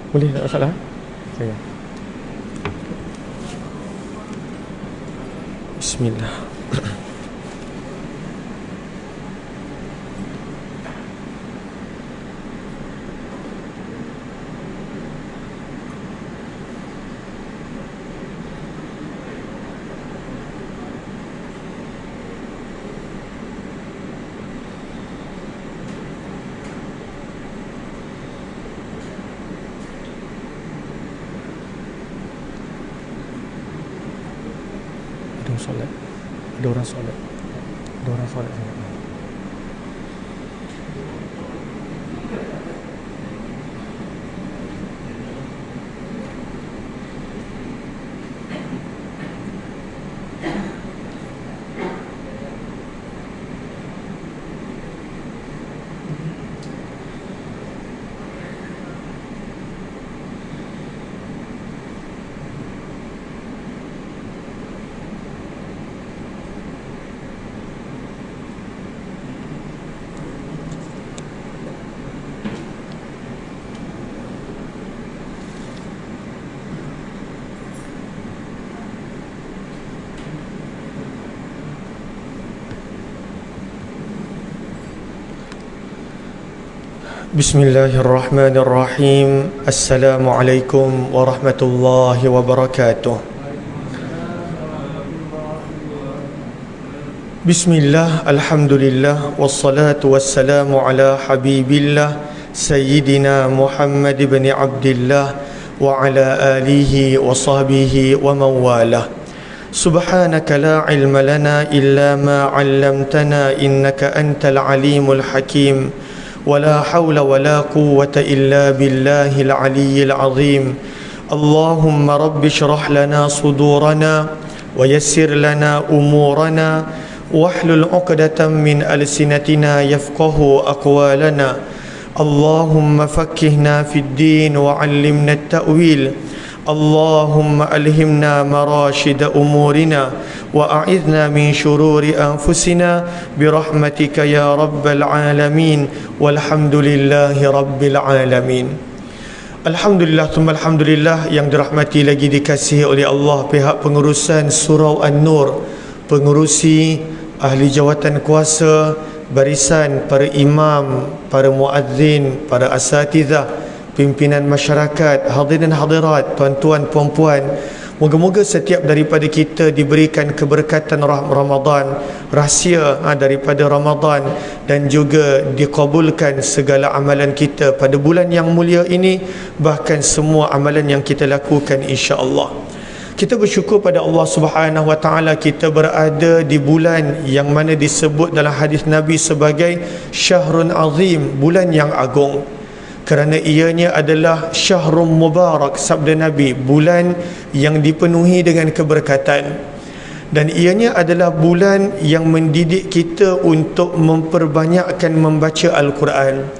Boleh, tak masalah. Saya. Bismillah. Solat. Ada orang solat. Ada orang solat sangat. Bismillahirrahmanirrahim. Assalamualaikum warahmatullahi wabarakatuh. Bismillah, alhamdulillah, wassalatu wassalamu ala habibillah Sayyidina Muhammad ibn Abdillah wa ala alihi wa sahbihi wa mawalah. Subhanaka la ilma lana illa ma 'allamtana innaka antal alimul hakim. ولا حول ولا قوة إلا بالله العلي العظيم. اللهم رب اشرح لنا صدورنا ويسر لنا أمورنا واحلل عقدة من ألسنتنا يفقه أقوالنا. اللهم فقهنا في الدين وعلمنا التأويل. اللهم ألهمنا مراشد أمورنا وأعذنا من شرور أنفسنا برحمتك يا رب العالمين والحمد لله رب العالمين. Alhamdulillah, thumma alhamdulillah, yang dirahmati lagi dikasihi oleh Allah pihak pengurusan Surau An-Nur, pengurusi, ahli jawatan kuasa, barisan para imam, para muadzin, para asatidzah, pimpinan masyarakat, hadirin hadirat, tuan-tuan, puan-puan. Moga-moga setiap daripada kita diberikan keberkatan Ramadan, rahsia daripada Ramadan, dan juga dikabulkan segala amalan kita pada bulan yang mulia ini, bahkan semua amalan yang kita lakukan insya-Allah. Kita bersyukur pada Allah Subhanahu wa taala, kita berada di bulan yang mana disebut dalam hadis Nabi sebagai Syahrun Azim, bulan yang agung. Kerana ianya adalah Syahrul Mubarak, sabda Nabi, bulan yang dipenuhi dengan keberkatan. Dan ianya adalah bulan yang mendidik kita untuk memperbanyakkan membaca Al-Quran.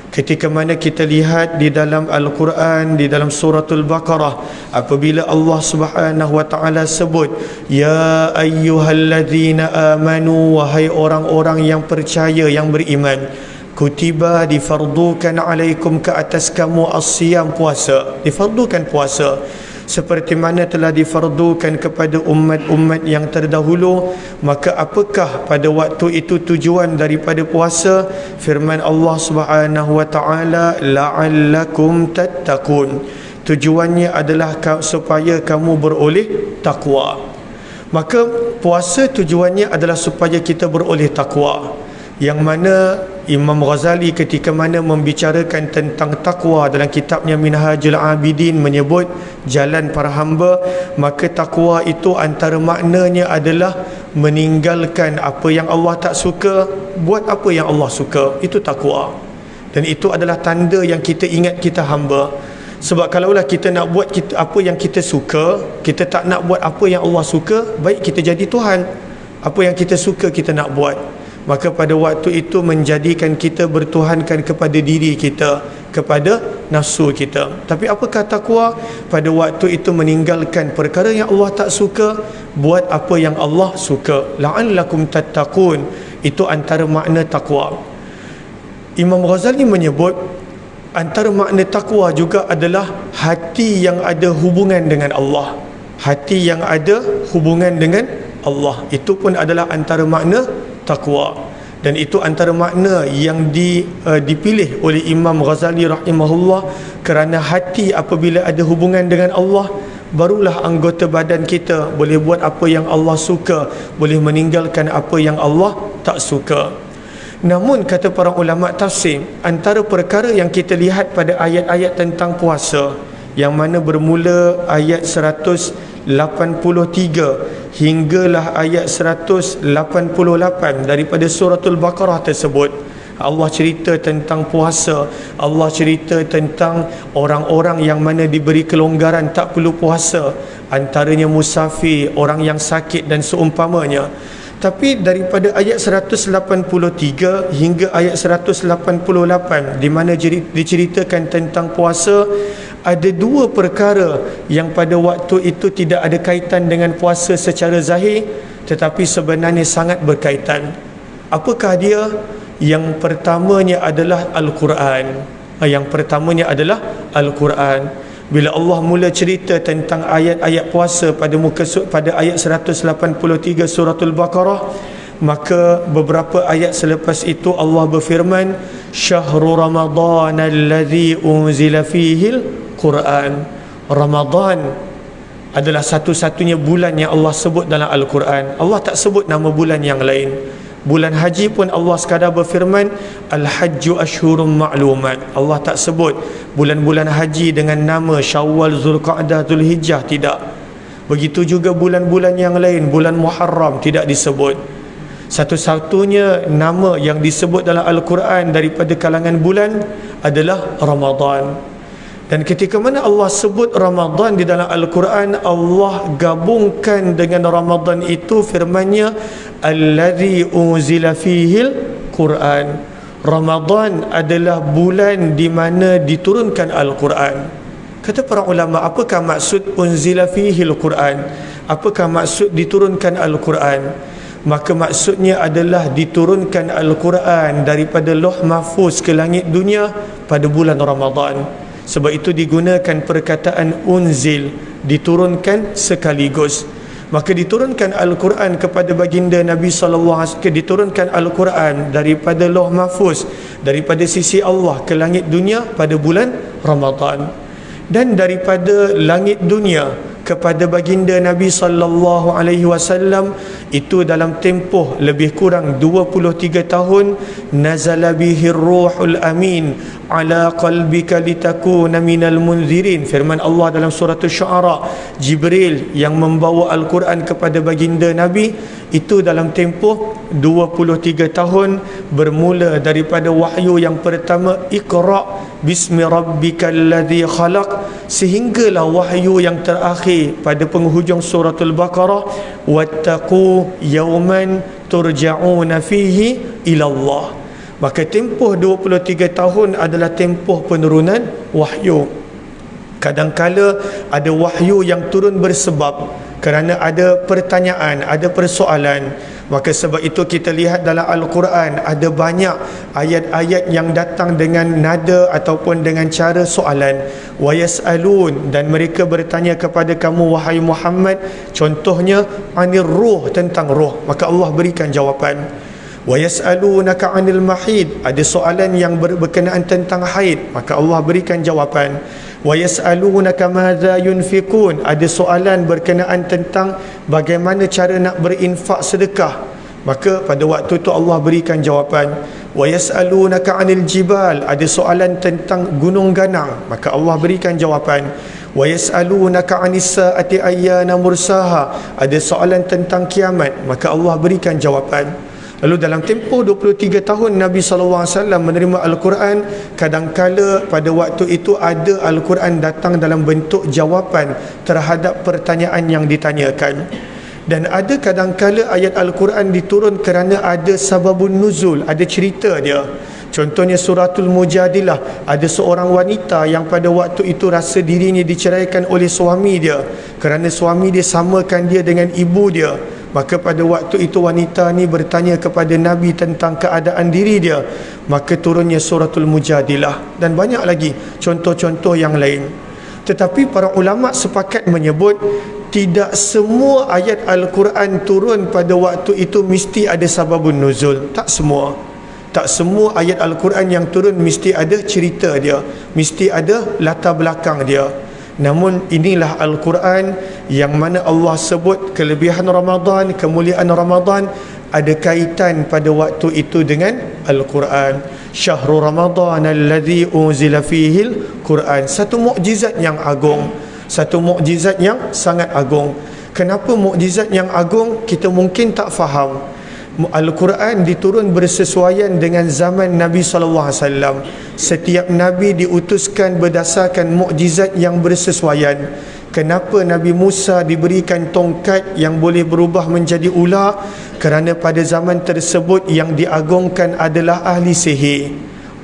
Ketika mana kita lihat di dalam Al-Quran, di dalam suratul Baqarah, apabila Allah Subhanahu wa taala sebut, ya ayyuhalladzina amanu, wahai orang-orang yang percaya, yang beriman, kutiba, difardukan alaikum, ke atas kamu, as-siyam, puasa, difardukan puasa, seperti mana telah difardukan kepada umat-umat yang terdahulu. Maka apakah pada waktu itu tujuan daripada puasa? Firman Allah Subhanahu wa taala, la'allakum tattaqun, tujuannya adalah supaya kamu beroleh takwa. Maka puasa tujuannya adalah supaya kita beroleh takwa, yang mana Imam Ghazali ketika mana membicarakan tentang takwa dalam kitabnya Minhajul Abidin menyebut jalan para hamba, maka takwa itu antara maknanya adalah meninggalkan apa yang Allah tak suka, buat apa yang Allah suka. Itu takwa. Dan itu adalah tanda yang kita ingat kita hamba. Sebab kalaulah kita nak buat apa yang kita suka, kita tak nak buat apa yang Allah suka, baik kita jadi Tuhan. Apa yang kita suka kita nak buat, maka pada waktu itu menjadikan kita bertuhankan kepada diri kita, kepada nafsu kita. Tapi apakah takwa? Pada waktu itu meninggalkan perkara yang Allah tak suka, buat apa yang Allah suka. La'allakum tattaqun, itu antara makna takwa. Imam Ghazali menyebut Antara makna takwa juga adalah hati yang ada hubungan dengan Allah. Hati yang ada hubungan dengan Allah, itu pun adalah antara makna takwa. Dan itu antara makna yang dipilih oleh Imam Ghazali rahimahullah, kerana hati apabila ada hubungan dengan Allah, barulah anggota badan kita boleh buat apa yang Allah suka, boleh meninggalkan apa yang Allah tak suka. Namun kata para ulama tafsir, antara perkara yang kita lihat pada ayat-ayat tentang puasa, yang mana bermula ayat 183 hinggalah ayat 188 daripada suratul Baqarah tersebut, Allah cerita tentang puasa. Allah cerita tentang orang-orang yang mana diberi kelonggaran tak perlu puasa, antaranya musafir, orang yang sakit dan seumpamanya. Tapi daripada ayat 183 hingga ayat 188 di mana diceritakan tentang puasa, ada dua perkara yang pada waktu itu tidak ada kaitan dengan puasa secara zahir, tetapi sebenarnya sangat berkaitan. Apakah dia? Yang pertamanya adalah Al-Quran. Al-Quran. Bila Allah mula cerita tentang ayat-ayat puasa pada ayat 183 suratul Baqarah, maka beberapa ayat selepas itu Allah berfirman, Syahrul Ramadan alladhi unzila fihil Quran. Ramadan adalah satu-satunya bulan yang Allah sebut dalam Al-Quran. Allah tak sebut nama bulan yang lain. Bulan haji pun Allah sekadar berfirman, Al-Hajju Ashhurum Ma'lumat. Allah tak sebut bulan-bulan haji dengan nama Syawal, Zulqa'dah, Zulhijjah, tidak. Begitu juga bulan-bulan yang lain, bulan Muharram tidak disebut. Satu-satunya nama yang disebut dalam Al-Quran daripada kalangan bulan adalah Ramadan. Dan ketika mana Allah sebut Ramadan di dalam Al-Quran, Allah gabungkan dengan Ramadan itu firman-Nya, Alladhi unzila fihil Quran. Ramadan adalah bulan di mana diturunkan Al-Quran. Kata para ulama, apakah maksud unzila fihil Quran? Apakah maksud diturunkan Al-Quran? Maka maksudnya adalah diturunkan Al-Quran daripada Lauh Mahfuz ke langit dunia pada bulan Ramadan. Sebab itu digunakan perkataan unzil, diturunkan sekaligus. Maka diturunkan Al-Quran kepada baginda Nabi SAW, diturunkan Al-Quran daripada Lauh Mahfuz, daripada sisi Allah ke langit dunia pada bulan Ramadan. Dan daripada langit dunia kepada baginda Nabi SAW itu dalam tempoh lebih kurang 23 tahun. Nazala bihir ruhul amin ala qalbika litakuna minal munzirin. Firman Allah dalam surah Asy-Syu'ara, Jibril yang membawa Al-Quran kepada baginda Nabi itu dalam tempoh 23 tahun, bermula daripada wahyu yang pertama, Iqra bismi rabbikal ladzi khalaq, sehinggalah wahyu yang terakhir pada penghujung suratul Baqarah, wattaqu yawman turja'una fihi ila Allah. Maka tempoh 23 tahun adalah tempoh penurunan wahyu. Kadangkala ada wahyu yang turun bersebab kerana ada pertanyaan, ada persoalan. Maka sebab itu kita lihat dalam Al-Quran ada banyak ayat-ayat yang datang dengan nada ataupun dengan cara soalan. Wa yas'alun, dan mereka bertanya kepada kamu wahai Muhammad, contohnya anir ruh, tentang ruh. Maka Allah berikan jawapan. Wa yas'alunaka 'anil mahid, ada soalan yang berkenaan tentang haid, maka Allah berikan jawapan. Wa yas'alunaka madza yunfikun, ada soalan berkenaan tentang bagaimana cara nak berinfak sedekah, maka pada waktu itu Allah berikan jawapan. Wa yas'alunaka 'anil jibal, ada soalan tentang gunung ganang, maka Allah berikan jawapan. Wa yas'alunaka 'anis saati ayyana mursaha, ada soalan tentang kiamat, maka Allah berikan jawapan. Lalu dalam tempoh 23 tahun Nabi SAW menerima Al-Quran, kadangkala pada waktu itu ada Al-Quran datang dalam bentuk jawapan terhadap pertanyaan yang ditanyakan. Dan ada kadangkala ayat Al-Quran diturun kerana ada sababun nuzul, ada cerita dia. Contohnya suratul Mujadilah, ada seorang wanita yang pada waktu itu rasa dirinya diceraikan oleh suami dia kerana suami dia samakan dia dengan ibu dia. Maka pada waktu itu wanita ni bertanya kepada Nabi tentang keadaan diri dia, maka turunnya suratul Mujadilah dan banyak lagi contoh-contoh yang lain. Tetapi para ulama sepakat menyebut tidak semua ayat Al-Quran turun pada waktu itu mesti ada sababun nuzul. Tak semua. Tak semua ayat Al-Quran yang turun mesti ada cerita dia, mesti ada latar belakang dia. Namun inilah Al-Quran yang mana Allah sebut kelebihan Ramadan, kemuliaan Ramadan ada kaitan pada waktu itu dengan Al-Quran. Syahrul Ramadan alladhi unzila fihil Quran. Satu mukjizat yang agung, satu mukjizat yang sangat agung. Kenapa mukjizat yang agung? Kita mungkin tak faham. Al-Quran diturun bersesuaian dengan zaman Nabi SAW. Setiap Nabi diutuskan berdasarkan mukjizat yang bersesuaian. Kenapa Nabi Musa diberikan tongkat yang boleh berubah menjadi ular? Kerana pada zaman tersebut yang diagungkan adalah ahli sihir,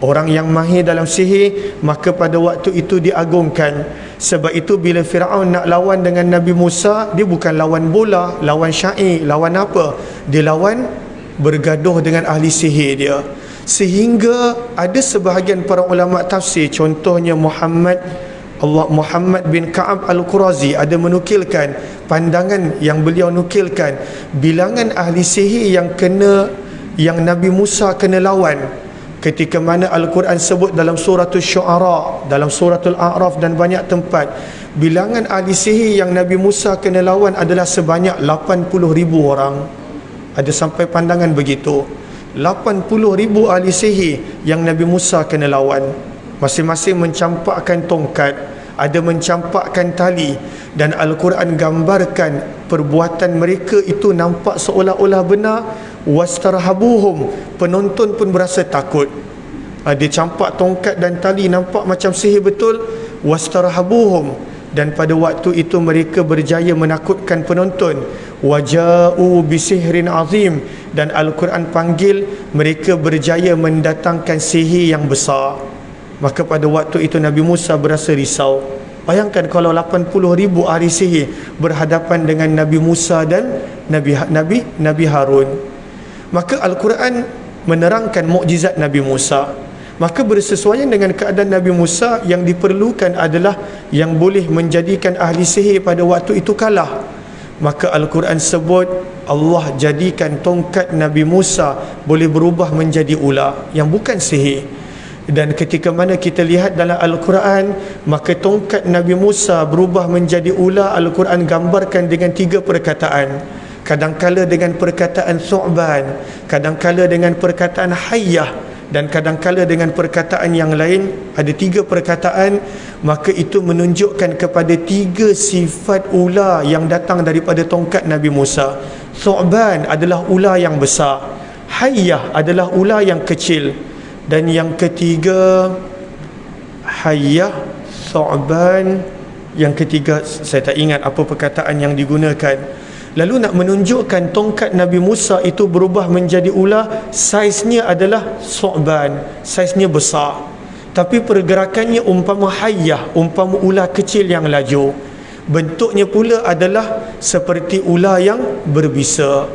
orang yang mahir dalam sihir, maka pada waktu itu diagungkan. Sebab itu bila Firaun nak lawan dengan Nabi Musa, dia bukan lawan bola, lawan syair, lawan apa? Dia lawan bergaduh dengan ahli sihir dia. Sehingga ada sebahagian para ulama tafsir, contohnya Muhammad bin Ka'ab Al-Qurazi ada menukilkan pandangan yang beliau nukilkan, bilangan ahli sihir yang Nabi Musa kena lawan ketika mana Al-Quran sebut dalam suratul Syu'ara, dalam suratul A'raf dan banyak tempat, bilangan ahli sihir yang Nabi Musa kena lawan adalah sebanyak 80,000 orang. Ada sampai pandangan begitu. 80,000 ahli sihir yang Nabi Musa kena lawan. Masing-masing mencampakkan tongkat, ada mencampakkan tali, dan Al-Quran gambarkan perbuatan mereka itu nampak seolah-olah benar. Wastarhabuhum, penonton pun berasa takut. Dia campak tongkat dan tali nampak macam sihir betul. Wastarhabuhum, dan pada waktu itu mereka berjaya menakutkan penonton. Waja'u bisihrin azim, dan Al-Quran panggil mereka berjaya mendatangkan sihir yang besar. Maka pada waktu itu Nabi Musa berasa risau. Bayangkan kalau 80,000 ahli sihir berhadapan dengan Nabi Musa dan Nabi Harun. Maka Al-Quran menerangkan mukjizat Nabi Musa. Maka bersesuaian dengan keadaan Nabi Musa, yang diperlukan adalah yang boleh menjadikan ahli sihir pada waktu itu kalah. Maka Al-Quran sebut Allah jadikan tongkat Nabi Musa boleh berubah menjadi ular yang bukan sihir. Dan ketika mana kita lihat dalam Al-Quran, maka tongkat Nabi Musa berubah menjadi ular, Al-Quran gambarkan dengan 3 perkataan. Kadangkala dengan perkataan Thu'ban, kadangkala dengan perkataan Hayyah, dan kadangkala dengan perkataan yang lain. Ada 3 perkataan. Maka itu menunjukkan kepada 3 sifat ular yang datang daripada tongkat Nabi Musa. Thu'ban adalah ular yang besar, Hayyah adalah ular yang kecil, dan yang ketiga Hayyah, Thu'ban, yang ketiga saya tak ingat apa perkataan yang digunakan. Lalu nak menunjukkan tongkat Nabi Musa itu berubah menjadi ular, saiznya adalah Thu'ban, saiznya besar, tapi pergerakannya umpama hayyah, umpama ular kecil yang laju. Bentuknya pula adalah seperti ular yang berbisa.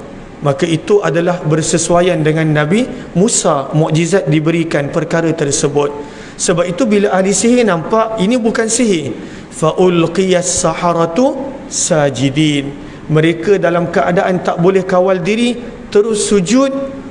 Maka itu adalah bersesuaian dengan Nabi Musa, mukjizat diberikan perkara tersebut. Sebab itu bila ahli sihir nampak ini bukan sihir, faulqiyas saharatu sajidin, mereka dalam keadaan tak boleh kawal diri terus sujud.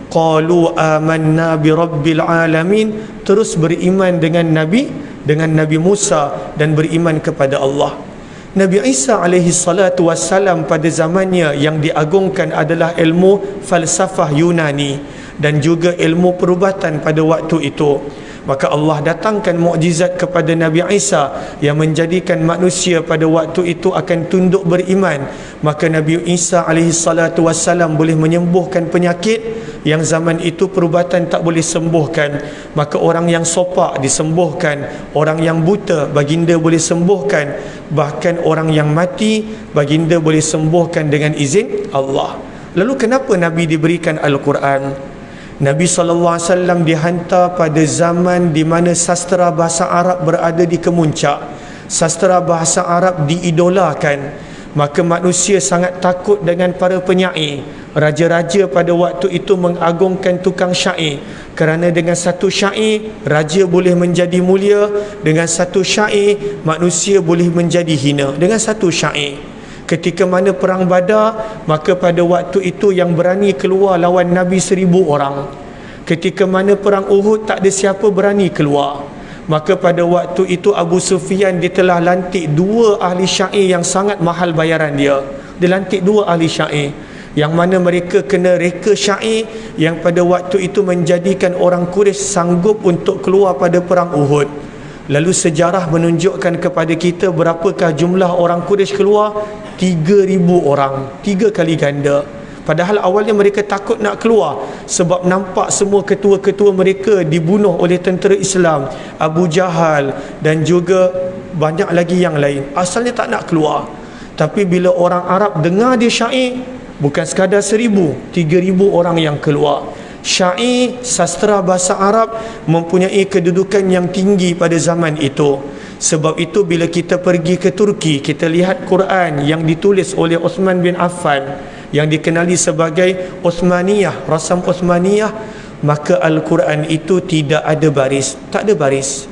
Qalu amanna bi rabbil alamin, terus beriman dengan Nabi Musa dan beriman kepada Allah. Nabi Isa alaihi salatu wassalam pada zamannya yang diagungkan adalah ilmu falsafah Yunani dan juga ilmu perubatan pada waktu itu. Maka Allah datangkan mukjizat kepada Nabi Isa yang menjadikan manusia pada waktu itu akan tunduk beriman. Maka Nabi Isa alaihi salatu wassalam boleh menyembuhkan penyakit yang zaman itu perubatan tak boleh sembuhkan. Maka orang yang sopak disembuhkan, orang yang buta baginda boleh sembuhkan, bahkan orang yang mati baginda boleh sembuhkan dengan izin Allah. Lalu kenapa Nabi diberikan Al-Quran? Nabi SAW dihantar pada zaman di mana sastra bahasa Arab berada di kemuncak. Sastra bahasa Arab diidolakan. Maka manusia sangat takut dengan para penyair. Raja-raja pada waktu itu mengagungkan tukang syair, kerana dengan satu syair raja boleh menjadi mulia, dengan satu syair manusia boleh menjadi hina. Dengan satu syair, ketika mana perang Badar, maka pada waktu itu yang berani keluar lawan Nabi 1000 orang. Ketika mana perang Uhud, tak ada siapa berani keluar. Maka pada waktu itu Abu Sufyan dia telah lantik 2 ahli syair yang sangat mahal bayaran dia. Dia lantik 2 ahli syair, yang mana mereka kena reka syair, yang pada waktu itu menjadikan orang Quraisy sanggup untuk keluar pada perang Uhud. Lalu sejarah menunjukkan kepada kita berapakah jumlah orang Quraisy keluar? 3,000 orang, 3 kali ganda. Padahal awalnya mereka takut nak keluar, sebab nampak semua ketua-ketua mereka dibunuh oleh tentera Islam, Abu Jahal dan juga banyak lagi yang lain. Asalnya tak nak keluar. Tapi bila orang Arab dengar dia syair, bukan sekadar 1,000, 3,000 orang yang keluar. Syair, sastra bahasa Arab mempunyai kedudukan yang tinggi pada zaman itu. Sebab itu bila kita pergi ke Turki, kita lihat Quran yang ditulis oleh Uthman bin Affan, yang dikenali sebagai Uthmaniyah, rasam Uthmaniyah, maka Al-Quran itu tidak ada baris. Tak ada baris.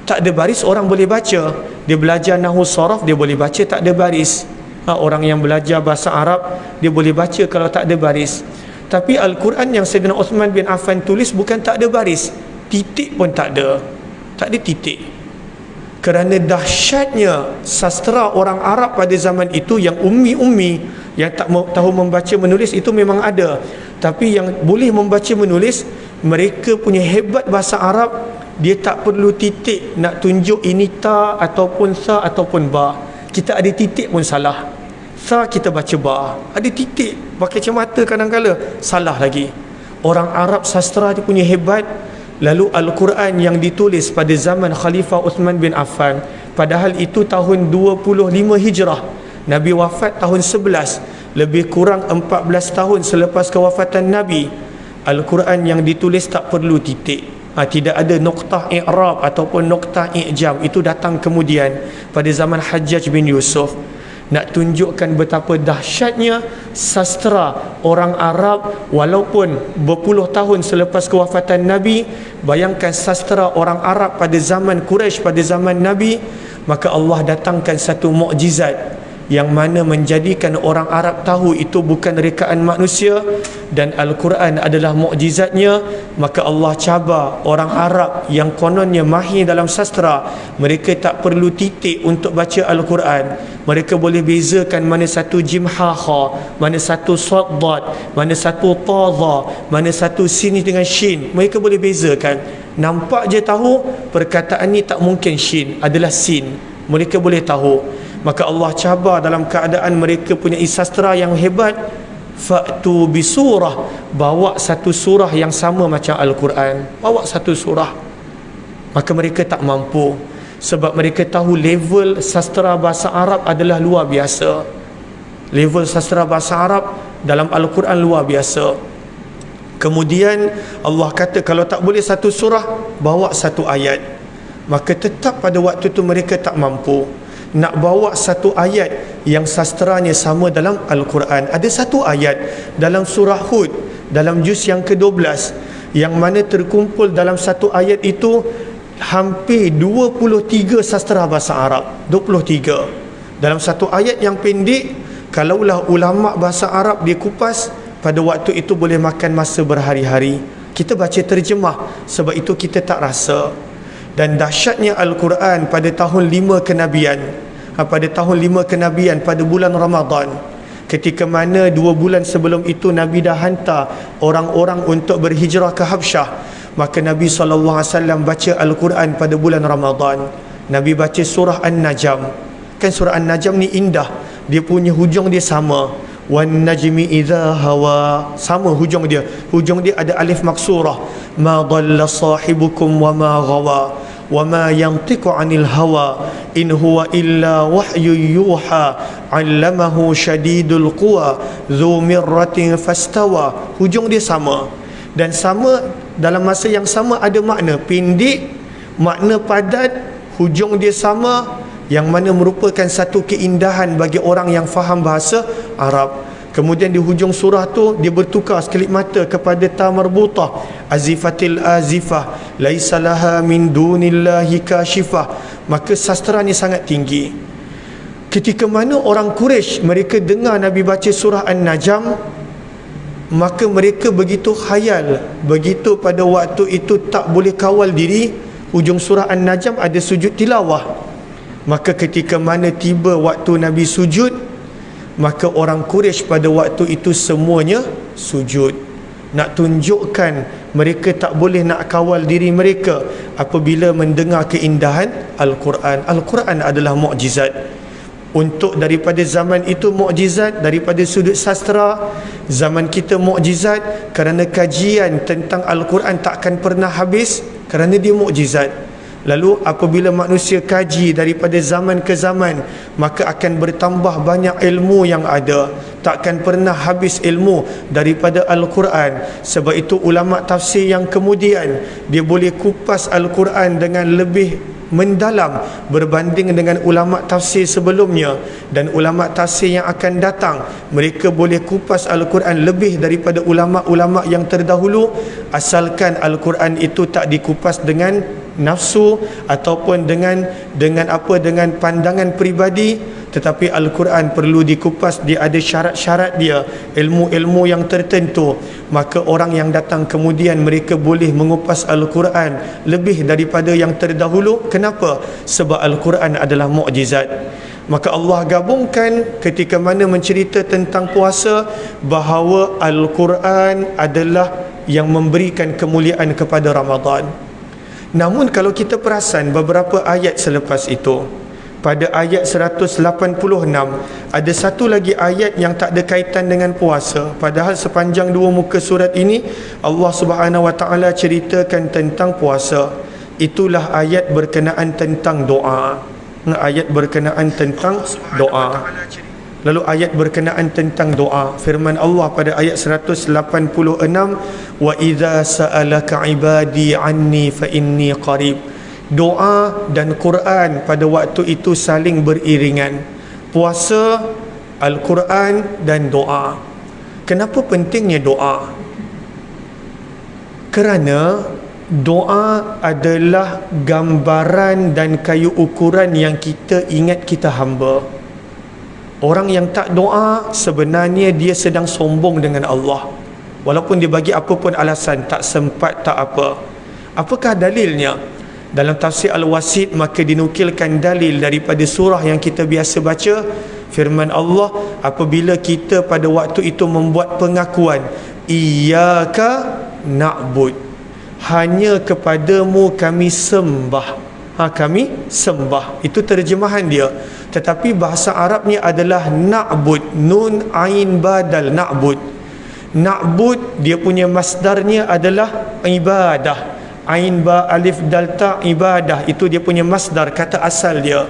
Tak ada baris, orang boleh baca. Dia belajar nahwu saraf, dia boleh baca, tak ada baris. Orang yang belajar bahasa Arab, dia boleh baca kalau tak ada baris. Tapi Al-Quran yang Sayyidina Uthman bin Affan tulis bukan tak ada baris, titik pun tak ada. Tak ada titik. Kerana dahsyatnya sastra orang Arab pada zaman itu, yang ummi-ummi, yang tak tahu membaca menulis itu memang ada. Tapi yang boleh membaca menulis, mereka punya hebat bahasa Arab, dia tak perlu titik nak tunjuk ini ta ataupun sa ataupun ba. Kita ada titik pun salah. Sa kita baca ba. Ada titik, pakai kacamata kadang-kala salah lagi. Orang Arab sastra dia punya hebat. Lalu Al-Quran yang ditulis pada zaman Khalifah Uthman bin Affan, padahal itu tahun 25 Hijrah, Nabi wafat tahun 11, lebih kurang 14 tahun selepas kewafatan Nabi. Al-Quran yang ditulis tak perlu titik. Tidak ada noktah i'rab ataupun noktah i'jam. Itu datang kemudian pada zaman Hajjaj bin Yusuf. Nak tunjukkan betapa dahsyatnya sastra orang Arab, walaupun berpuluh tahun selepas kewafatan Nabi. Bayangkan sastra orang Arab pada zaman Quraisy, pada zaman Nabi. Maka Allah datangkan satu mukjizat yang mana menjadikan orang Arab tahu itu bukan rekaan manusia, dan Al-Quran adalah mukjizatnya. Maka Allah cabar orang Arab yang kononnya mahir dalam sastra. Mereka tak perlu titik untuk baca Al-Quran. Mereka boleh bezakan mana satu jim ha kha, mana satu sad dad, mana satu ta dha, mana satu sin dengan shin. Mereka boleh bezakan. Nampak je tahu perkataan ni tak mungkin shin, adalah sin. Mereka boleh tahu. Maka Allah cabar dalam keadaan mereka punya sastra yang hebat. Fa'tu bisurah, bawa satu surah yang sama macam Al-Quran. Bawa satu surah. Maka mereka tak mampu, sebab mereka tahu level sastra bahasa Arab adalah luar biasa. Level sastra bahasa Arab dalam Al-Quran luar biasa. Kemudian Allah kata kalau tak boleh satu surah, bawa satu ayat. Maka tetap pada waktu itu mereka tak mampu nak bawa satu ayat yang sastranya sama dalam Al-Quran. Ada satu ayat dalam surah Hud, dalam juz yang ke-12, yang mana terkumpul dalam satu ayat itu hampir 23 sastra bahasa Arab. 23 dalam satu ayat yang pendek. Kalaulah ulama bahasa Arab dia kupas, pada waktu itu boleh makan masa berhari-hari. Kita baca terjemah, sebab itu kita tak rasa. Dan dahsyatnya Al-Quran pada tahun 5 kenabian, pada tahun 5 kenabian, pada bulan Ramadan, ketika mana 2 bulan sebelum itu Nabi dah hantar orang-orang untuk berhijrah ke Habsyah. Maka Nabi SAW baca Al-Quran pada bulan Ramadan. Nabi baca surah An-Najm. Kan surah An-Najm ni indah, dia punya hujung dia sama. Wan najmi idza hawa, sama hujung dia. Hujung dia ada alif maksurah. Ma dhalla sahibukum wa ma ghawa wa ma yantiqu 'anil hawa in huwa illa wahyu yuha 'allamahu shadidul quwa dzu mirratin fastawa. Hujung dia sama, dan sama dalam masa yang sama ada makna pendek, makna padat. Hujung dia sama, yang mana merupakan satu keindahan bagi orang yang faham bahasa Arab. Kemudian di hujung surah tu dia bertukar sekelip mata kepada ta marbutah, azifatil azifah, laisa laha min dunillahi kashifah. Maka sastera ni sangat tinggi. Ketika mana orang Quraisy mereka dengar Nabi baca surah An-Najm, maka mereka begitu khayal, begitu pada waktu itu tak boleh kawal diri. Hujung surah An-Najm ada sujud tilawah. Maka ketika mana tiba waktu Nabi sujud, maka orang Quraisy pada waktu itu semuanya sujud. Nak tunjukkan mereka tak boleh nak kawal diri mereka apabila mendengar keindahan Al-Quran. Al-Quran adalah mukjizat. Untuk daripada zaman itu mukjizat, daripada sudut sastra zaman kita mukjizat, kerana kajian tentang Al-Quran takkan pernah habis, kerana dia mukjizat. Lalu apabila manusia kaji daripada zaman ke zaman, maka akan bertambah banyak ilmu yang ada. Takkan pernah habis ilmu daripada Al-Quran. Sebab itu ulama tafsir yang kemudian dia boleh kupas Al-Quran dengan lebih mendalam berbanding dengan ulama tafsir sebelumnya, dan ulama tafsir yang akan datang mereka boleh kupas Al-Quran lebih daripada ulama-ulama yang terdahulu, asalkan Al-Quran itu tak dikupas dengan nafsu ataupun dengan pandangan peribadi, tetapi Al-Quran perlu dikupas, dia ada syarat-syarat dia, ilmu-ilmu yang tertentu. Maka orang yang datang kemudian mereka boleh mengupas Al-Quran lebih daripada yang terdahulu. Kenapa? Sebab Al-Quran adalah mukjizat. Maka Allah gabungkan ketika mana mencerita tentang puasa, bahawa Al-Quran adalah yang memberikan kemuliaan kepada Ramadan. Namun kalau kita perasan beberapa ayat selepas itu, pada ayat 186 ada satu lagi ayat yang tak ada kaitan dengan puasa. Padahal sepanjang dua muka surat ini Allah Subhanahu Wa Taala ceritakan tentang puasa. Itulah ayat berkenaan tentang doa. Ayat berkenaan tentang doa. Lalu ayat berkenaan tentang doa, firman Allah pada ayat 186, wa idza sa'alaka ibadi anni fa inni qarib. Doa dan Quran pada waktu itu saling beriringan. Puasa, Al-Quran dan doa. Kenapa pentingnya doa? Kerana doa adalah gambaran dan kayu ukuran yang kita ingat kita hamba. Orang yang tak doa sebenarnya dia sedang sombong dengan Allah. Walaupun dia bagi apa pun alasan, tak sempat, tak apa. Apakah dalilnya? Dalam tafsir Al-Wasit maka dinukilkan dalil daripada surah yang kita biasa baca. Firman Allah apabila kita pada waktu itu membuat pengakuan, iyyaka na'bud, hanya kepadamu kami sembah. Kami sembah, itu terjemahan dia. Tetapi bahasa Arabnya adalah na'bud, nun ain badal na'bud. Na'bud dia punya masdarnya adalah ibadah. Ain ba alif dal ta ibadah, itu dia punya masdar, kata asal dia.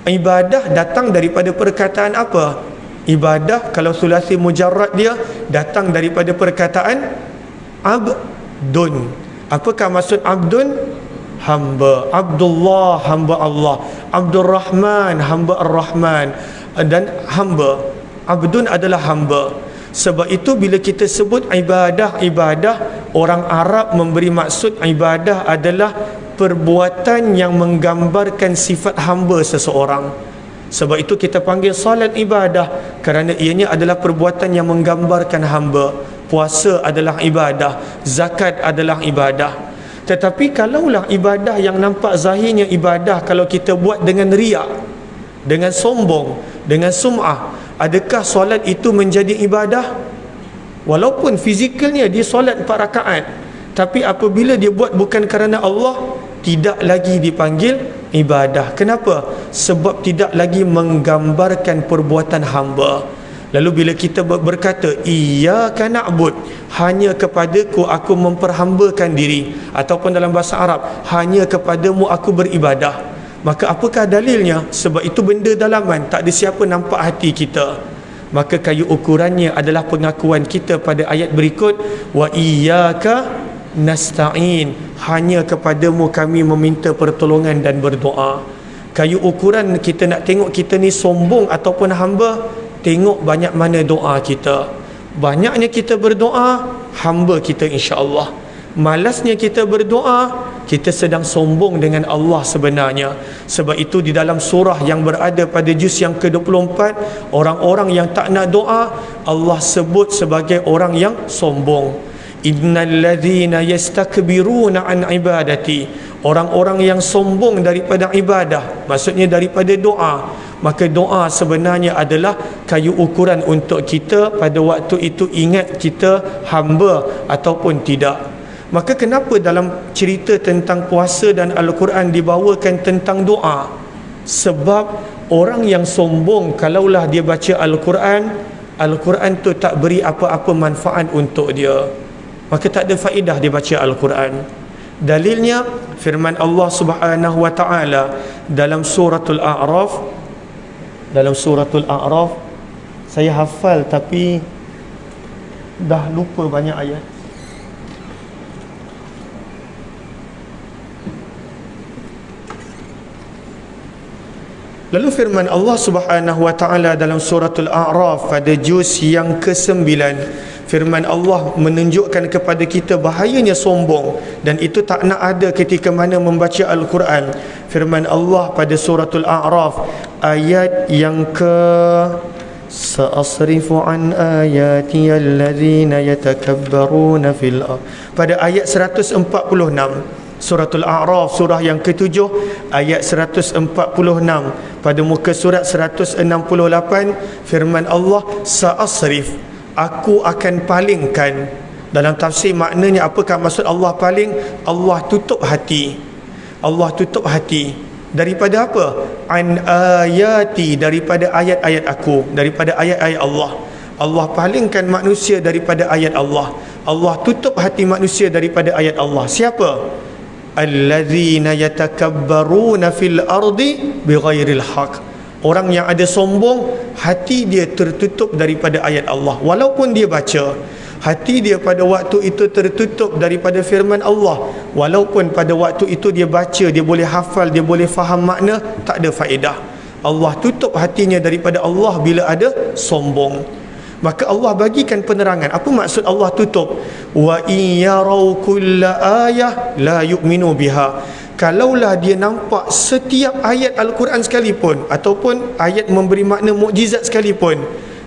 Ibadah datang daripada perkataan apa? Ibadah kalau sulasi mujarrad dia datang daripada perkataan abdun. Apakah maksud abdun? Hamba. Abdullah, hamba Allah. Abdul Rahman, hamba Ar-Rahman. Dan hamba, abdun adalah hamba. Sebab itu bila kita sebut ibadah, orang Arab memberi maksud ibadah adalah perbuatan yang menggambarkan sifat hamba seseorang. Sebab itu kita panggil salat ibadah, kerana ianya adalah perbuatan yang menggambarkan hamba. Puasa adalah ibadah, zakat adalah ibadah. Tetapi kalaulah ibadah yang nampak zahirnya ibadah, kalau kita buat dengan riak, dengan sombong, dengan sum'ah, adakah solat itu menjadi ibadah? Walaupun fizikalnya dia solat 4 rakaat, tapi apabila dia buat bukan kerana Allah, tidak lagi dipanggil ibadah. Kenapa? Sebab tidak lagi menggambarkan perbuatan hamba. Lalu bila kita berkata iyyaka na'bud, hanya kepadaku aku memperhambakan diri, ataupun dalam bahasa Arab hanya kepadamu aku beribadah, maka apakah dalilnya? Sebab itu benda dalaman, tak ada siapa nampak hati kita. Maka kayu ukurannya adalah pengakuan kita pada ayat berikut, wa iyyaka nasta'in, hanya kepadamu kami meminta pertolongan dan berdoa. Kayu ukuran kita nak tengok kita ni sombong ataupun hamba, tengok banyak mana doa kita. Banyaknya kita berdoa, hamba kita insya-Allah. Malasnya kita berdoa, kita sedang sombong dengan Allah sebenarnya. Sebab itu di dalam surah yang berada pada juz yang ke-24, orang-orang yang tak nak doa, Allah sebut sebagai orang yang sombong. Innal ladzina yastakbiruna an ibadati, orang-orang yang sombong daripada ibadah, maksudnya daripada doa. Maka doa sebenarnya adalah kayu ukuran untuk kita pada waktu itu ingat kita hamba ataupun tidak. Maka kenapa dalam cerita tentang puasa dan Al-Quran dibawakan tentang doa? Sebab orang yang sombong, kalaulah dia baca Al-Quran, Al-Quran tu tak beri apa-apa manfaat untuk dia, maka tak ada faedah dia baca Al-Quran. Dalilnya firman Allah Subhanahu wa taala dalam suratul A'raf. Dalam suratul A'raf, saya hafal tapi dah lupa banyak ayat. Lalu firman Allah Subhanahu wa taala dalam suratul A'raf pada juz yang ke-9, firman Allah menunjukkan kepada kita bahayanya sombong, dan itu tak nak ada ketika mana membaca Al-Quran. Firman Allah pada suratul A'raf ayat yang ke Sa'asrifu an ayati allazina yatakabbaruna fil ardh, pada ayat 146. Suratul A'raf, surah yang ke-7, ayat 146. Pada muka surat 168, firman Allah, Sa'asrif, aku akan palingkan. Dalam tafsir maknanya apakah maksud Allah paling? Allah tutup hati. Allah tutup hati. Daripada apa? An ayati, daripada ayat-ayat aku, daripada ayat-ayat Allah. Allah palingkan manusia daripada ayat Allah. Allah tutup hati manusia daripada ayat Allah. Siapa? Allazina yatakabbaruna fil ardi bighairil haq, orang yang ada sombong, hati dia tertutup daripada ayat Allah. Walaupun dia baca, hati dia pada waktu itu tertutup daripada firman Allah. Walaupun pada waktu itu dia baca, dia boleh hafal, dia boleh faham makna, tak ada faedah. Allah tutup hatinya daripada Allah bila ada sombong. Maka Allah bagikan penerangan. Apa maksud Allah tutup? Wa in yarau kulla ayah la yu'minu biha. Kalaulah dia nampak setiap ayat Al-Quran sekalipun, ataupun ayat memberi makna mukjizat sekalipun,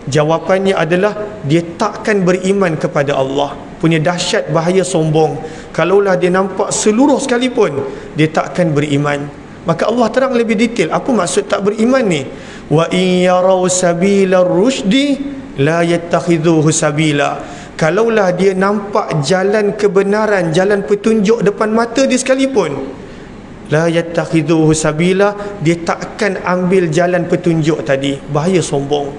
jawapannya adalah dia takkan beriman kepada Allah. Punya dahsyat bahaya sombong. Kalaulah dia nampak seluruh sekalipun, dia takkan beriman. Maka Allah terang lebih detail apa maksud tak beriman ni. Wa in yarau sabilar rusydi la yattakhidhuhu sabila. Kalaulah dia nampak jalan kebenaran, jalan petunjuk depan mata dia sekalipun, la yattakhidhuhu sabila, dia takkan ambil jalan petunjuk tadi. Bahaya sombong.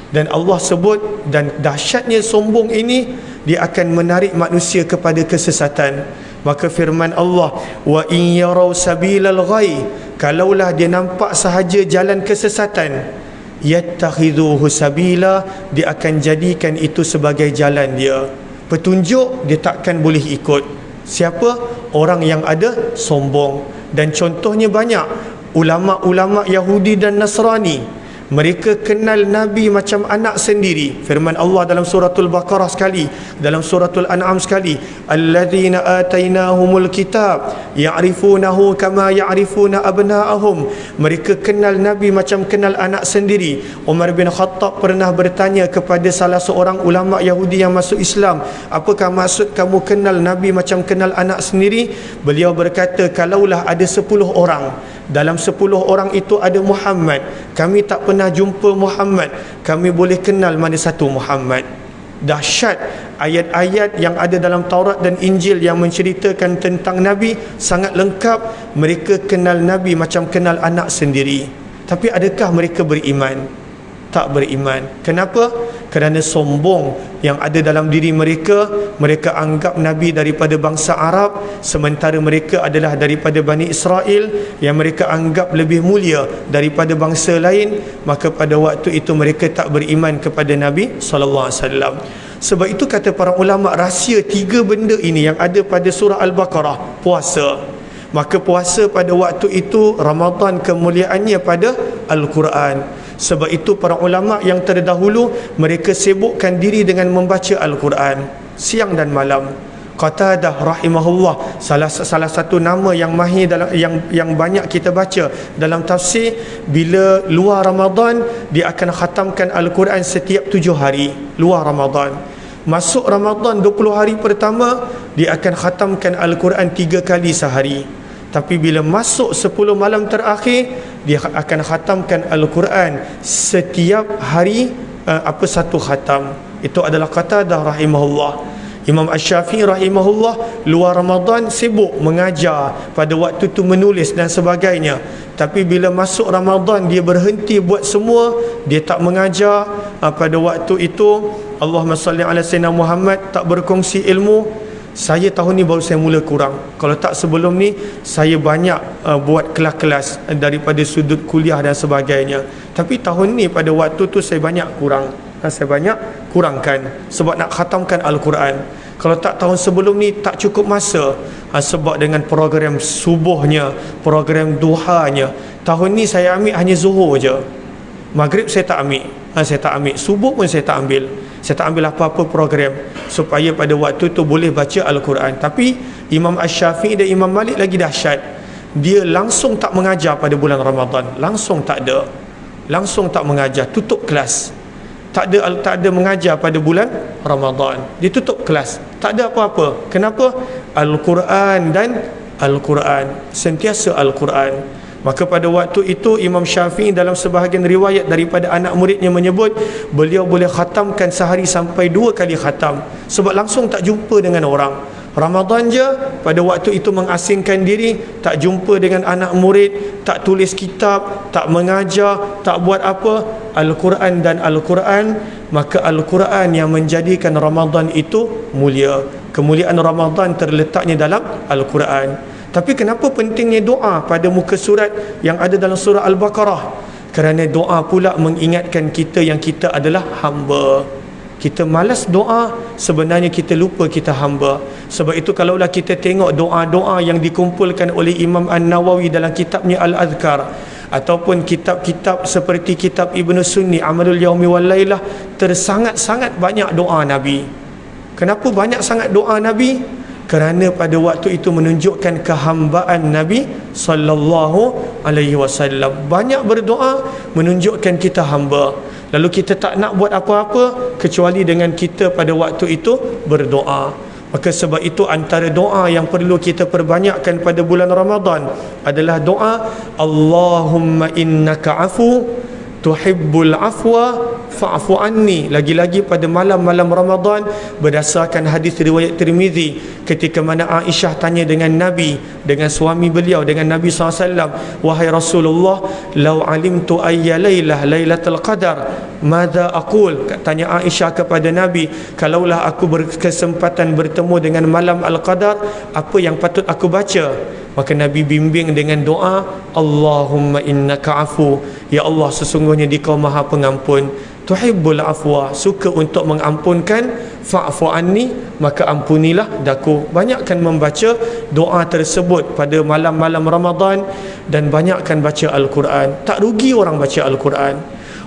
Dan Allah sebut, dan dahsyatnya sombong ini, dia akan menarik manusia kepada kesesatan. Maka firman Allah, wa in yarau sabilal ghai, kalaulah dia nampak sahaja jalan kesesatan, yattakhidhuhu sabila, dia akan jadikan itu sebagai jalan dia, petunjuk, dia takkan boleh ikut. Siapa? Orang yang ada sombong. Dan contohnya banyak. Ulama-ulama Yahudi dan Nasrani, mereka kenal Nabi macam anak sendiri. Firman Allah dalam suratul Baqarah sekali, dalam suratul An'am sekali, alladzina atainahumul kitab ya'rifunahu kama ya'rifuna abna'ahum. Mereka kenal Nabi macam kenal anak sendiri. Umar bin Khattab pernah bertanya kepada salah seorang ulama Yahudi yang masuk Islam, apakah maksud kamu kenal Nabi macam kenal anak sendiri? Beliau berkata, kalaulah ada 10 orang, dalam 10 orang itu ada Muhammad, kami tak pernah jumpa Muhammad, kami boleh kenal mana satu Muhammad. Dahsyat ayat-ayat yang ada dalam Taurat dan Injil yang menceritakan tentang Nabi sangat lengkap. Mereka kenal Nabi macam kenal anak sendiri. Tapi adakah mereka beriman? Tak beriman. Kenapa? Kerana sombong yang ada dalam diri mereka. Mereka anggap Nabi daripada bangsa Arab, sementara mereka adalah daripada Bani Israel, yang mereka anggap lebih mulia daripada bangsa lain. Maka pada waktu itu mereka tak beriman kepada Nabi SAW. Sebab itu kata para ulama, rahsia 3 benda ini yang ada pada surah Al-Baqarah, puasa, Maka puasa pada waktu itu Ramadan kemuliaannya pada Al-Quran. Sebab itu para ulama yang terdahulu mereka sibukkan diri dengan membaca Al-Quran siang dan malam. Qatadah rahimahullah, salah satu nama yang mahir dalam yang banyak kita baca dalam tafsir, bila luar Ramadan dia akan khatamkan Al-Quran setiap 7 hari luar Ramadan. Masuk Ramadan 20 hari pertama dia akan khatamkan Al-Quran 3 kali sehari. Tapi bila masuk 10 malam terakhir dia akan khatamkan Al-Quran setiap hari satu khatam. Itu adalah Qatadah rahimahullah. Imam Asy-Syafi'i rahimahullah luar Ramadan sibuk mengajar, pada waktu tu menulis dan sebagainya. Tapi bila masuk Ramadan dia berhenti buat semua, dia tak mengajar. Pada waktu itu Allahumma salli ala sayyidina Muhammad, tak berkongsi ilmu. Saya tahun ni baru saya mula kurang. Kalau tak sebelum ni saya banyak buat kelas-kelas daripada sudut kuliah dan sebagainya. Tapi tahun ni pada waktu tu saya banyak kurang. Saya banyak kurangkan sebab nak khatamkan Al-Quran. Kalau tak tahun sebelum ni tak cukup masa, sebab dengan program subuhnya, program duhanya. Tahun ni saya ambil hanya zuhur je. Maghrib saya tak ambil. Saya tak ambil. Subuh pun saya tak ambil. Saya tak ambil apa-apa program supaya pada waktu tu boleh baca Al-Quran. Tapi Imam Asy-Syafi'i dan Imam Malik lagi dahsyat. Dia langsung tak mengajar pada bulan Ramadan. Langsung tak ada. Langsung tak mengajar. Tutup kelas. Tak ada mengajar pada bulan Ramadan. Dia tutup kelas. Tak ada apa-apa. Kenapa? Al-Quran dan Al-Quran. Sentiasa Al-Quran. Maka pada waktu itu Imam Syafi'i dalam sebahagian riwayat daripada anak muridnya menyebut beliau boleh khatamkan sehari sampai 2 kali khatam. Sebab langsung tak jumpa dengan orang. Ramadan je pada waktu itu mengasingkan diri, tak jumpa dengan anak murid, tak tulis kitab, tak mengajar, tak buat apa. Al-Quran dan Al-Quran. Maka Al-Quran yang menjadikan Ramadan itu mulia. Kemuliaan Ramadan terletaknya dalam Al-Quran. Tapi kenapa pentingnya doa pada muka surat yang ada dalam surah Al-Baqarah? Kerana doa pula mengingatkan kita yang kita adalah hamba. Kita malas doa, sebenarnya kita lupa kita hamba. Sebab itu kalaulah kita tengok doa-doa yang dikumpulkan oleh Imam An-Nawawi dalam kitabnya Al-Adhkar, ataupun kitab-kitab seperti kitab Ibn Sunni Amalul Yaumi wal Lailah, tersangat-sangat banyak doa Nabi. Kenapa banyak sangat doa Nabi? Kerana pada waktu itu menunjukkan kehambaan Nabi sallallahu alaihi wasallam. Banyak berdoa menunjukkan kita hamba. Lalu kita tak nak buat apa-apa kecuali dengan kita pada waktu itu berdoa. Maka sebab itu antara doa yang perlu kita perbanyakkan pada bulan Ramadan adalah doa Allahumma innaka afu tuhibbul afwa fa'fu anni. Lagi-lagi pada malam-malam Ramadan, berdasarkan hadis riwayat Tirmizi, ketika mana Aisyah tanya dengan Nabi, dengan suami beliau, dengan Nabi SAW, wahai Rasulullah, lau alimtu ayya laylah laylatul qadar madza aqul. Tanya Aisyah kepada Nabi, kalaulah aku berkesempatan bertemu dengan malam Al-Qadar, apa yang patut aku baca? Maka Nabi bimbing dengan doa Allahumma innaka afu, ya Allah sesungguhnya Dikau Maha Pengampun, tuhibbul afwa, suka untuk mengampunkan, fa'fu anni, maka ampunilah daku. Banyakkan membaca doa tersebut pada malam-malam Ramadan dan banyakkan baca Al-Quran. Tak rugi orang baca Al-Quran.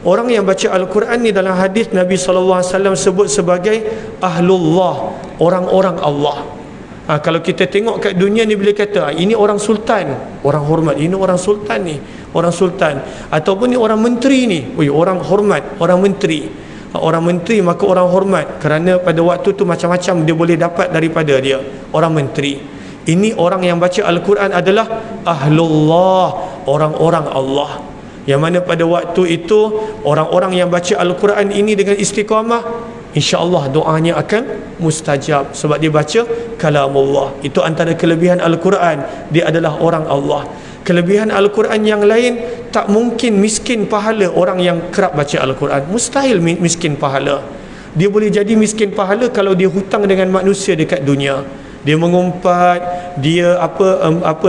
Orang yang baca Al-Quran ni dalam hadis Nabi SAW sebut sebagai ahlullah, orang-orang Allah. Kalau kita tengok kat dunia ni, bila kata ini orang sultan, orang hormat, ini orang sultan ni, orang sultan, ataupun ni orang menteri ni, orang hormat, orang menteri. Orang menteri maka orang hormat, kerana pada waktu tu macam-macam dia boleh dapat daripada dia, orang menteri. Ini orang yang baca Al-Quran adalah ahlullah, orang-orang Allah. Yang mana pada waktu itu orang-orang yang baca Al-Quran ini dengan istiqamah, insya-Allah doanya akan mustajab, sebab dia baca kalamullah. Itu antara kelebihan Al-Quran, dia adalah orang Allah. Kelebihan Al-Quran yang lain, tak mungkin miskin pahala orang yang kerap baca Al-Quran. Mustahil miskin pahala. Dia boleh jadi miskin pahala kalau dia hutang dengan manusia dekat dunia. Dia mengumpat, dia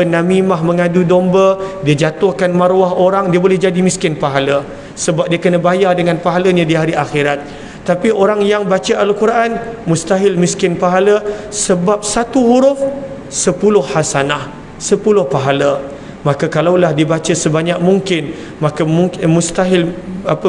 namimah, mengadu domba, dia jatuhkan maruah orang, dia boleh jadi miskin pahala, sebab dia kena bayar dengan pahalanya di hari akhirat. Tapi orang yang baca Al-Quran mustahil miskin pahala, sebab satu huruf 10 hasanah. 10 pahala. Maka kalaulah dibaca sebanyak mungkin, maka mustahil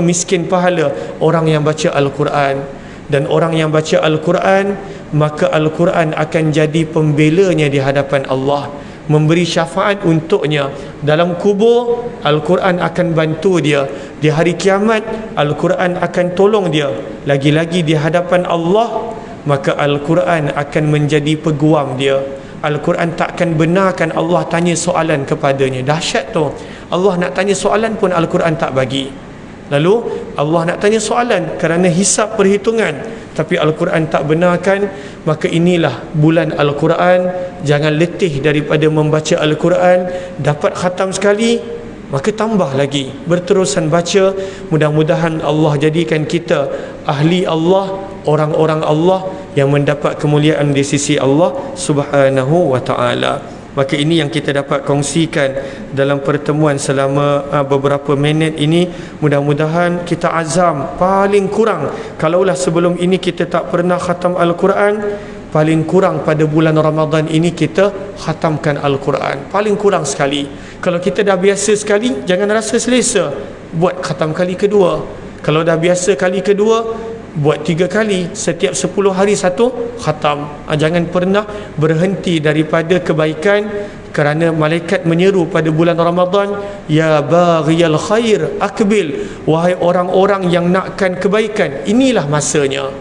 miskin pahala orang yang baca Al-Quran. Dan orang yang baca Al-Quran, maka Al-Quran akan jadi pembelanya di hadapan Allah, memberi syafaat untuknya. Dalam kubur, Al-Quran akan bantu dia. Di hari kiamat, Al-Quran akan tolong dia. Lagi-lagi di hadapan Allah, maka Al-Quran akan menjadi peguam dia. Al-Quran takkan benarkan Allah tanya soalan kepadanya. Dahsyat tu. Allah nak tanya soalan pun Al-Quran tak bagi. Lalu Allah nak tanya soalan kerana hisab perhitungan, tapi Al-Quran tak benarkan. Maka inilah bulan Al-Quran. Jangan letih daripada membaca Al-Quran. Dapat khatam sekali, maka tambah lagi, berterusan baca. Mudah-mudahan Allah jadikan kita ahli Allah, orang-orang Allah yang mendapat kemuliaan di sisi Allah Subhanahu wa ta'ala. Maka ini yang kita dapat kongsikan dalam pertemuan selama beberapa minit ini. Mudah-mudahan kita azam paling kurang, kalaulah sebelum ini kita tak pernah khatam Al-Quran, paling kurang pada bulan Ramadan ini kita khatamkan Al-Quran. Paling kurang sekali. Kalau kita dah biasa sekali, jangan rasa selesa, buat khatam kali kedua. Kalau dah biasa kali kedua, buat 3 kali. Setiap 10 hari 1 khatam. Jangan pernah berhenti daripada kebaikan, kerana malaikat menyeru pada bulan Ramadan, ya baghiyal khair akbil, wahai orang-orang yang nakkan kebaikan, inilah masanya.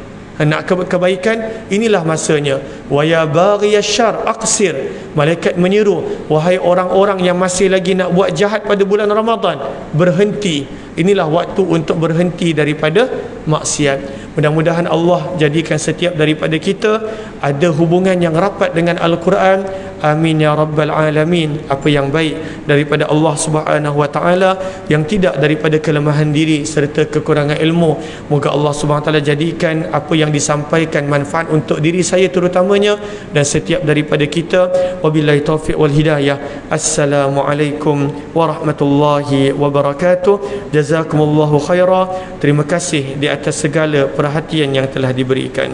Nak kebaikan, inilah masanya. Wa ya baghiyash syarr aqsir, malaikat menyeru, wahai orang-orang yang masih lagi nak buat jahat pada bulan Ramadan, berhenti. Inilah waktu untuk berhenti daripada maksiat. Mudah-mudahan Allah jadikan setiap daripada kita ada hubungan yang rapat dengan Al-Quran. Amin ya rabbal alamin. Apa yang baik daripada Allah Subhanahu wa ta'ala, yang tidak daripada kelemahan diri serta kekurangan ilmu, moga Allah Subhanahu wa ta'ala jadikan apa yang disampaikan manfaat untuk diri saya terutamanya dan setiap daripada kita. Wabillahi taufiq wal hidayah. Assalamualaikum warahmatullahi wabarakatuh. Jazakumullahu khaira. Terima kasih di atas segala perhatian yang telah diberikan.